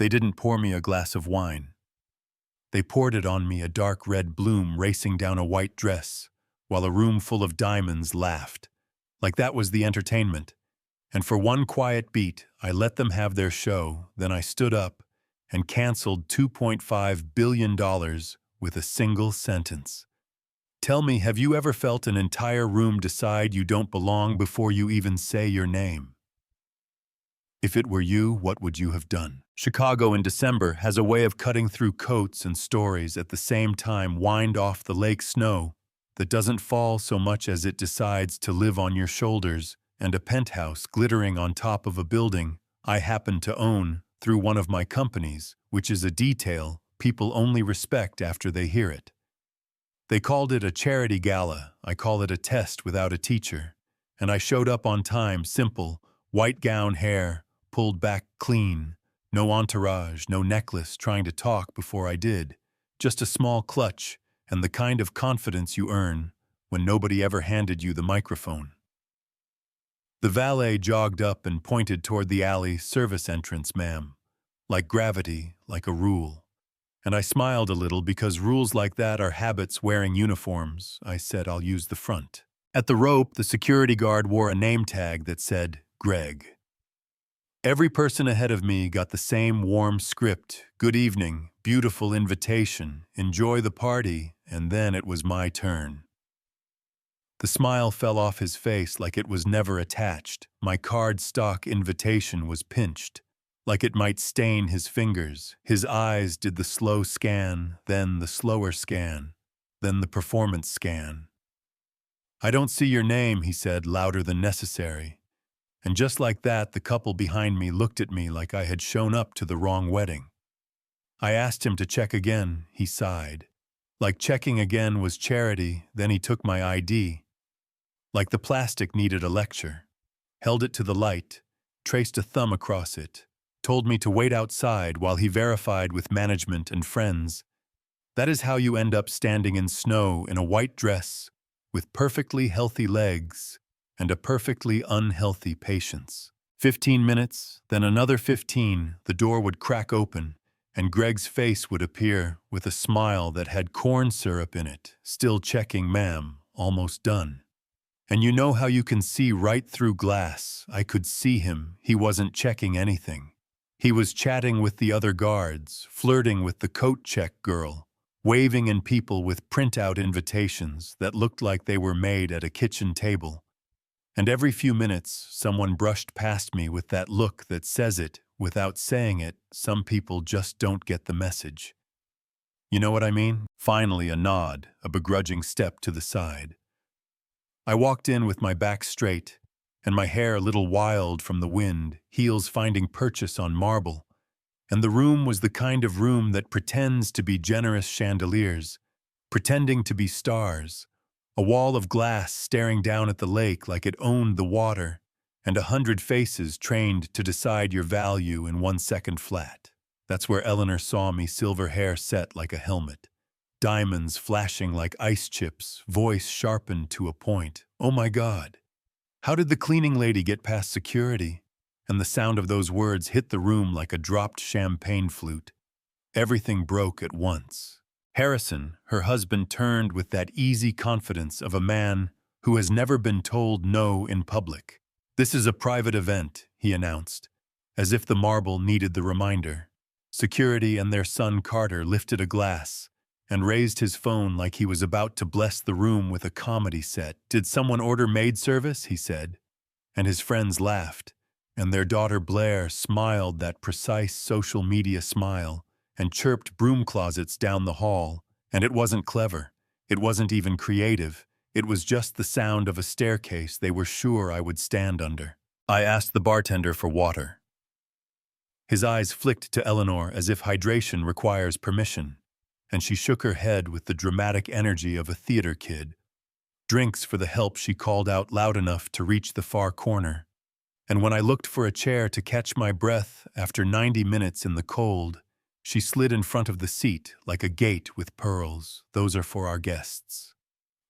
They didn't pour me a glass of wine. They poured it on me, a dark red bloom racing down a white dress, while a room full of diamonds laughed. Like that was the entertainment. And for one quiet beat, I let them have their show, then I stood up and canceled $2.5 billion with a single sentence. Tell me, have you ever felt an entire room decide you don't belong before you even say your name? If it were you, what would you have done? Chicago in December has a way of cutting through coats and stories at the same time wind off the lake snow that doesn't fall so much as it decides to live on your shoulders, and a penthouse glittering on top of a building I happen to own through one of my companies, which is a detail people only respect after they hear it. They called it a charity gala. I call it a test without a teacher. And I showed up on time, simple, white gown hair, pulled back clean, no entourage, no necklace trying to talk before I did, just a small clutch and the kind of confidence you earn when nobody ever handed you the microphone. The valet jogged up and pointed toward the alley service entrance, ma'am, like gravity, like a rule. And I smiled a little because rules like that are habits wearing uniforms. I said, I'll use the front. At the rope, the security guard wore a name tag that said, Greg. Every person ahead of me got the same warm script, good evening, beautiful invitation, enjoy the party, and then it was my turn. The smile fell off his face like it was never attached. My card-stock invitation was pinched, like it might stain his fingers. His eyes did the slow scan, then the slower scan, then the performance scan. I don't see your name, he said, louder than necessary. And just like that, the couple behind me looked at me like I had shown up to the wrong wedding. I asked him to check again, he sighed. Like checking again was charity, then he took my ID. Like the plastic needed a lecture. Held it to the light, traced a thumb across it, told me to wait outside while he verified with management and friends. That is how you end up standing in snow in a white dress with perfectly healthy legs and a perfectly unhealthy patience. 15 minutes, then another 15, the door would crack open, and Greg's face would appear with a smile that had corn syrup in it, still checking, ma'am, almost done. And you know how you can see right through glass? I could see him. He wasn't checking anything. He was chatting with the other guards, flirting with the coat check girl, waving in people with printout invitations that looked like they were made at a kitchen table. And every few minutes, someone brushed past me with that look that says it without saying it. Some people just don't get the message. You know what I mean? Finally, a nod, a begrudging step to the side. I walked in with my back straight, and my hair a little wild from the wind, heels finding purchase on marble. And the room was the kind of room that pretends to be generous chandeliers, pretending to be stars. A wall of glass staring down at the lake like it owned the water, and 100 faces trained to decide your value in 1 second flat. That's where Eleanor saw me, silver hair set like a helmet. Diamonds flashing like ice chips, voice sharpened to a point. Oh my God. How did the cleaning lady get past security? And the sound of those words hit the room like a dropped champagne flute. Everything broke at once. Harrison, her husband, turned with that easy confidence of a man who has never been told no in public. This is a private event, he announced, as if the marble needed the reminder. Security and their son Carter lifted a glass and raised his phone like he was about to bless the room with a comedy set. Did someone order maid service? He said. And his friends laughed, and their daughter Blair smiled that precise social media smile and chirped broom closets down the hall. And it wasn't clever. It wasn't even creative. It was just the sound of a staircase they were sure I would stand under. I asked the bartender for water. His eyes flicked to Eleanor as if hydration requires permission, and she shook her head with the dramatic energy of a theater kid. Drinks for the help, she called out loud enough to reach the far corner. And when I looked for a chair to catch my breath after 90 minutes in the cold, she slid in front of the seat like a gate with pearls. Those are for our guests.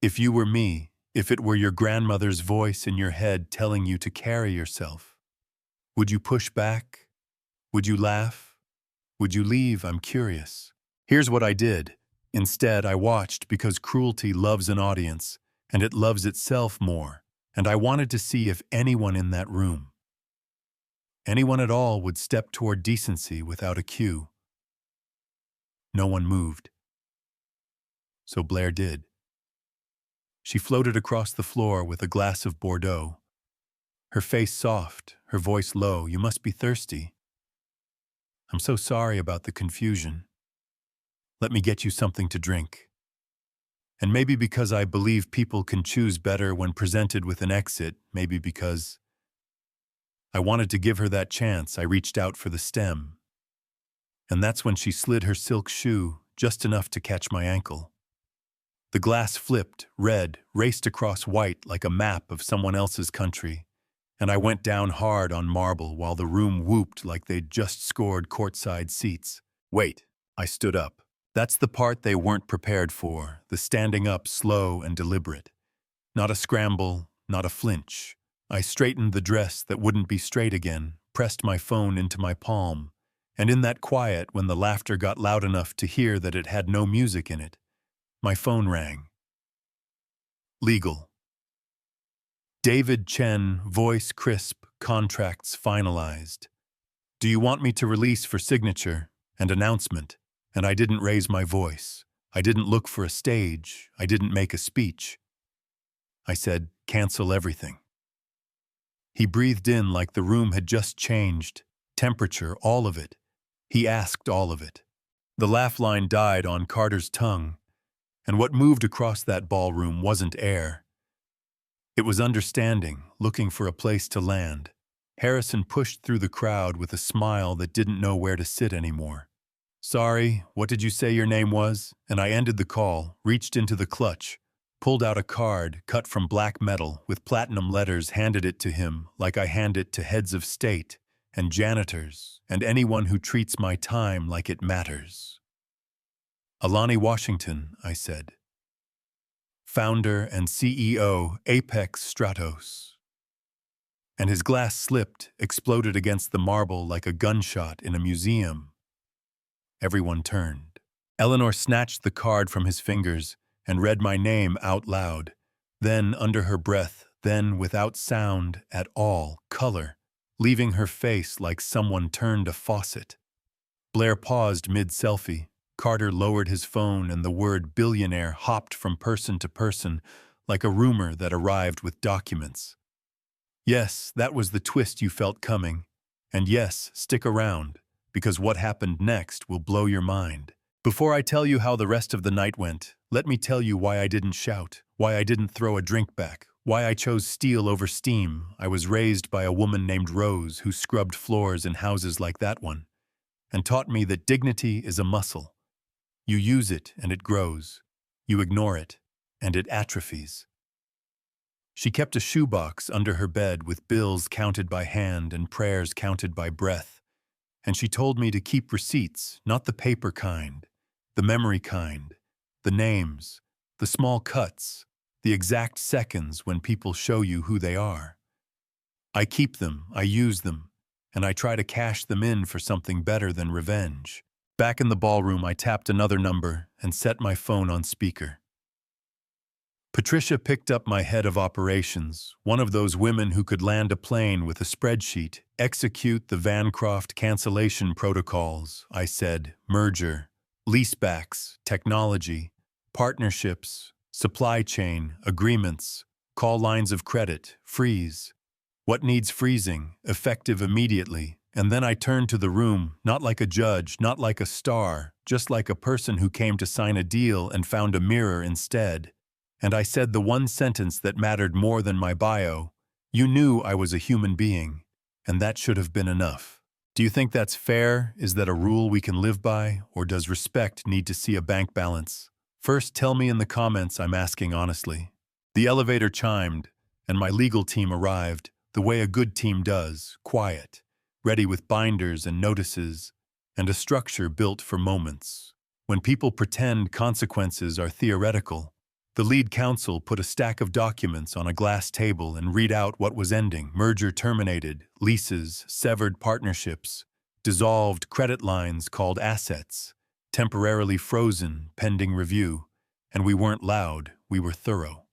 If you were me, if it were your grandmother's voice in your head telling you to carry yourself, would you push back? Would you laugh? Would you leave? I'm curious. Here's what I did. Instead, I watched because cruelty loves an audience, and it loves itself more, and I wanted to see if anyone in that room, anyone at all, would step toward decency without a cue. No one moved. So Blair did. She floated across the floor with a glass of Bordeaux. Her face soft, her voice low. You must be thirsty. I'm so sorry about the confusion. Let me get you something to drink. And maybe because I believe people can choose better when presented with an exit, maybe because I wanted to give her that chance, I reached out for the stem. And that's when she slid her silk shoe just enough to catch my ankle. The glass flipped, red, raced across white like a map of someone else's country, and I went down hard on marble while the room whooped like they'd just scored courtside seats. Wait, I stood up. That's the part they weren't prepared for, the standing up slow and deliberate. Not a scramble, not a flinch. I straightened the dress that wouldn't be straight again, pressed my phone into my palm, and in that quiet, when the laughter got loud enough to hear that it had no music in it, my phone rang. Legal. David Chen, voice crisp, contracts finalized. Do you want me to release for signature and announcement? And I didn't raise my voice. I didn't look for a stage. I didn't make a speech. I said, cancel everything. He breathed in like the room had just changed. Temperature, all of it. He asked all of it. The laugh line died on Carter's tongue, and what moved across that ballroom wasn't air. It was understanding, looking for a place to land. Harrison pushed through the crowd with a smile that didn't know where to sit anymore. Sorry, what did you say your name was? And I ended the call, reached into the clutch, pulled out a card cut from black metal with platinum letters, handed it to him like I hand it to heads of state and janitors and anyone who treats my time like it matters. Alani Washington, I said. Founder and CEO, Apex Stratos. And his glass slipped, exploded against the marble like a gunshot in a museum. Everyone turned. Eleanor snatched the card from his fingers and read my name out loud. Then, under her breath, then without sound at all, color, leaving her face like someone turned a faucet. Blair paused mid-selfie. Carter lowered his phone and the word billionaire hopped from person to person like a rumor that arrived with documents. Yes, that was the twist you felt coming. And yes, stick around, because what happened next will blow your mind. Before I tell you how the rest of the night went, let me tell you why I didn't shout, why I didn't throw a drink back, why I chose steel over steam. I was raised by a woman named Rose who scrubbed floors in houses like that one, and taught me that dignity is a muscle. You use it and it grows. You ignore it and it atrophies. She kept a shoebox under her bed with bills counted by hand and prayers counted by breath. And she told me to keep receipts, not the paper kind, the memory kind, the names, the small cuts, the exact seconds when people show you who they are. I keep them, I use them, and I try to cash them in for something better than revenge. Back in the ballroom, I tapped another number and set my phone on speaker. Patricia picked up my head of operations, one of those women who could land a plane with a spreadsheet, execute the Vancroft cancellation protocols. I said, merger, leasebacks, technology, partnerships, supply chain, agreements, call lines of credit, freeze. What needs freezing, effective immediately? And then I turned to the room, not like a judge, not like a star, just like a person who came to sign a deal and found a mirror instead. And I said the one sentence that mattered more than my bio. You knew I was a human being, and that should have been enough. Do you think that's fair? Is that a rule we can live by? Or does respect need to see a bank balance? First, tell me in the comments. I'm asking honestly. The elevator chimed, and my legal team arrived, the way a good team does, quiet, ready with binders and notices, and a structure built for moments. When people pretend consequences are theoretical, the lead counsel put a stack of documents on a glass table and read out what was ending: merger terminated, leases, severed partnerships, dissolved credit lines called assets, temporarily frozen pending review, and we weren't loud, we were thorough.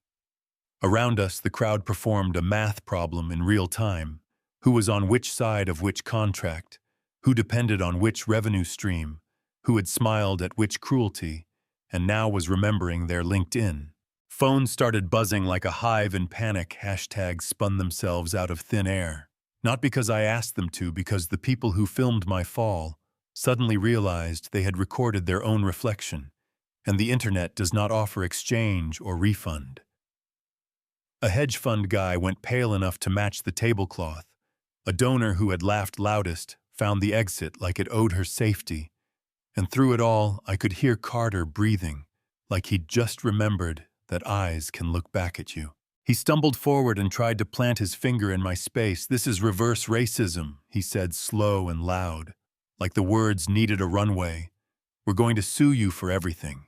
Around us, the crowd performed a math problem in real time. Who was on which side of which contract? Who depended on which revenue stream? Who had smiled at which cruelty? And now was remembering their LinkedIn. Phones started buzzing like a hive in panic. Hashtags spun themselves out of thin air. Not because I asked them to, because the people who filmed my fall suddenly realized they had recorded their own reflection, and the internet does not offer exchange or refund. A hedge fund guy went pale enough to match the tablecloth. A donor who had laughed loudest found the exit like it owed her safety. And through it all, I could hear Carter breathing, like he'd just remembered that eyes can look back at you. He stumbled forward and tried to plant his finger in my space. "This is reverse racism," he said, slow and loud, like the words needed a runway. "We're going to sue you for everything."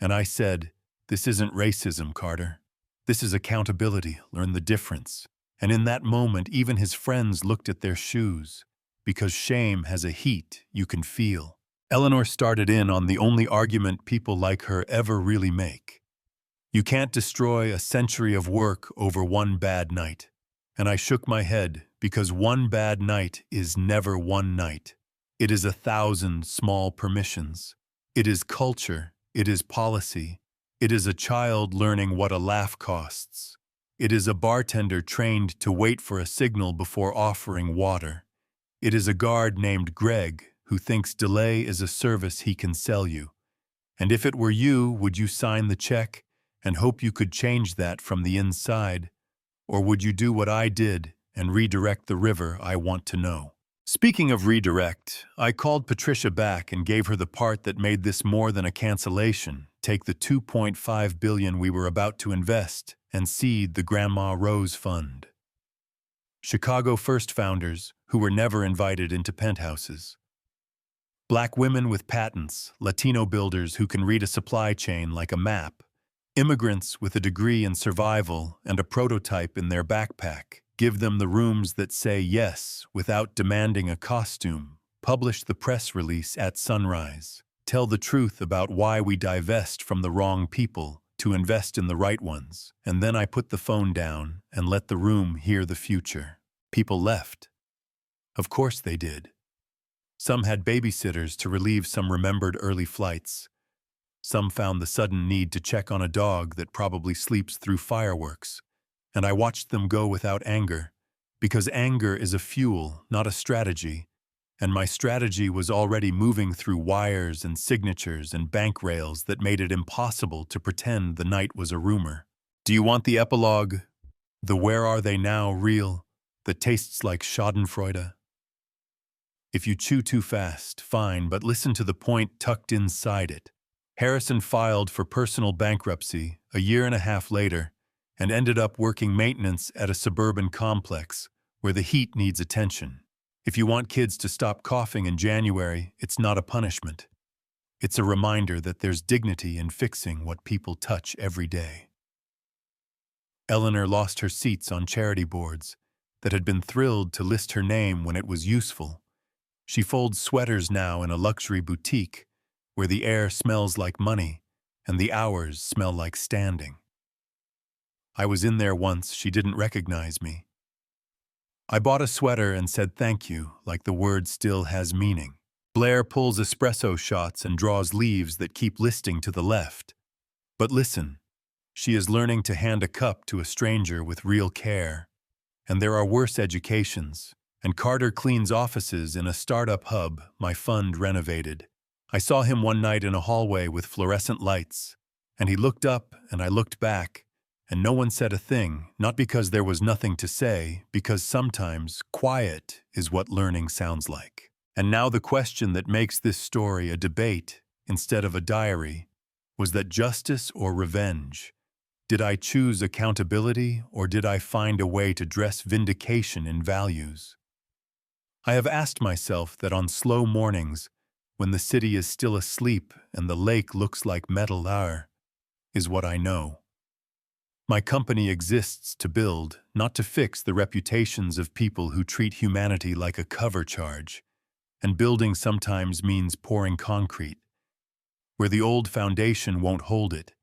And I said, "This isn't racism, Carter. This is accountability. Learn the difference." And in that moment, even his friends looked at their shoes, because shame has a heat you can feel. Eleanor started in on the only argument people like her ever really make. You can't destroy a century of work over one bad night. And I shook my head, because one bad night is never one night. It is 1,000 small permissions. It is culture. It is policy. It is a child learning what a laugh costs. It is a bartender trained to wait for a signal before offering water. It is a guard named Greg who thinks delay is a service he can sell you. And if it were you, would you sign the check and hope you could change that from the inside? Or would you do what I did and redirect the river? I want to know. Speaking of redirect, I called Patricia back and gave her the part that made this more than a cancellation. Take the $2.5 billion we were about to invest and seed the Grandma Rose Fund. Chicago First founders who were never invited into penthouses. Black women with patents, Latino builders who can read a supply chain like a map, immigrants with a degree in survival and a prototype in their backpack. Give them the rooms that say yes without demanding a costume. Publish the press release at sunrise. Tell the truth about why we divest from the wrong people to invest in the right ones. And then I put the phone down and let the room hear the future. People left. Of course they did. Some had babysitters to relieve some remembered early flights. Some found the sudden need to check on a dog that probably sleeps through fireworks. And I watched them go without anger, because anger is a fuel, not a strategy, and my strategy was already moving through wires and signatures and bank rails that made it impossible to pretend the night was a rumor. Do you want the epilogue? The where are they now real, that tastes like schadenfreude? If you chew too fast, fine, but listen to the point tucked inside it. Harrison filed for personal bankruptcy a year and a half later and ended up working maintenance at a suburban complex where the heat needs attention. If you want kids to stop coughing in January, it's not a punishment. It's a reminder that there's dignity in fixing what people touch every day. Eleanor lost her seats on charity boards that had been thrilled to list her name when it was useful. She folds sweaters now in a luxury boutique where the air smells like money and the hours smell like standing. I was in there once. She didn't recognize me. I bought a sweater and said thank you, like the word still has meaning. Blair pulls espresso shots and draws leaves that keep listing to the left. But listen, she is learning to hand a cup to a stranger with real care. And there are worse educations. And Carter cleans offices in a startup hub my fund renovated. I saw him one night in a hallway with fluorescent lights, and he looked up and I looked back, and no one said a thing, not because there was nothing to say, because sometimes quiet is what learning sounds like. And now the question that makes this story a debate instead of a diary was that justice or revenge? Did I choose accountability or did I find a way to dress vindication in values? I have asked myself that on slow mornings, when the city is still asleep and the lake looks like metal hour, is what I know. My company exists to build, not to fix the reputations of people who treat humanity like a cover charge. And building sometimes means pouring concrete, where the old foundation won't hold it.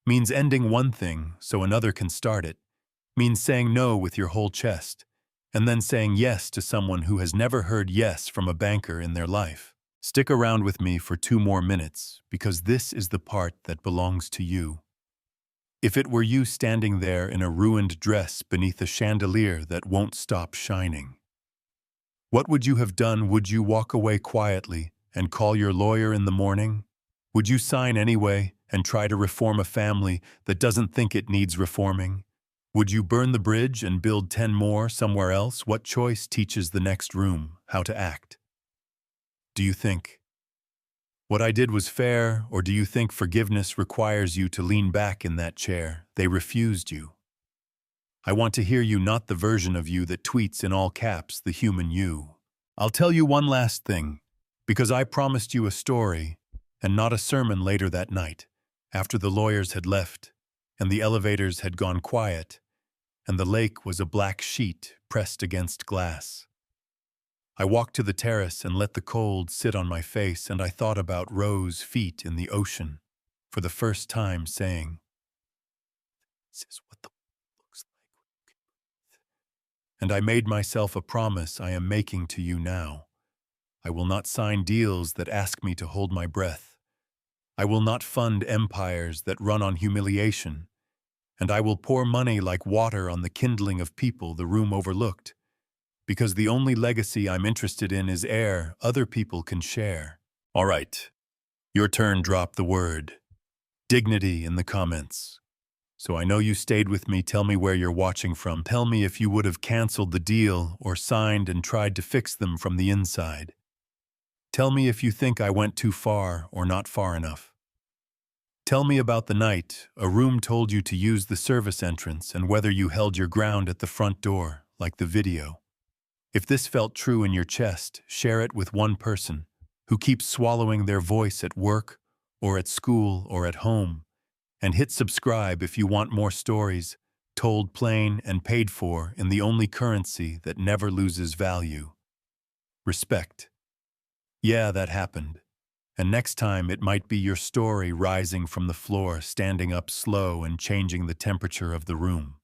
Means ending one thing so another can start it. Means saying no with your whole chest, and then saying yes to someone who has never heard yes from a banker in their life. Stick around with me for 2 more minutes, because this is the part that belongs to you. If it were you standing there in a ruined dress beneath a chandelier that won't stop shining, what would you have done? Would you walk away quietly and call your lawyer in the morning? Would you sign anyway and try to reform a family that doesn't think it needs reforming? Would you burn the bridge and build 10 more somewhere else? What choice teaches the next room how to act? Do you think what I did was fair, or do you think forgiveness requires you to lean back in that chair? They refused you. I want to hear you, not the version of you that tweets in all caps, the human you. I'll tell you one last thing, because I promised you a story and not a sermon later that night, after the lawyers had left and the elevators had gone quiet and the lake was a black sheet pressed against glass. I walked to the terrace and let the cold sit on my face, and I thought about Rose's feet in the ocean for the first time, saying, "This is what the looks like." And I made myself a promise I am making to you now. I will not sign deals that ask me to hold my breath. I will not fund empires that run on humiliation. And I will pour money like water on the kindling of people the room overlooked, because the only legacy I'm interested in is air other people can share. All right, your turn. Drop the word dignity in the comments. So I know you stayed with me. Tell me where you're watching from. Tell me if you would have canceled the deal or signed and tried to fix them from the inside. Tell me if you think I went too far or not far enough. Tell me about the night a room told you to use the service entrance and whether you held your ground at the front door, like the video. If this felt true in your chest, share it with one person who keeps swallowing their voice at work or at school or at home. And hit subscribe if you want more stories, told plain and paid for in the only currency that never loses value: respect. Yeah, that happened. And next time it might be your story rising from the floor, standing up slow and changing the temperature of the room.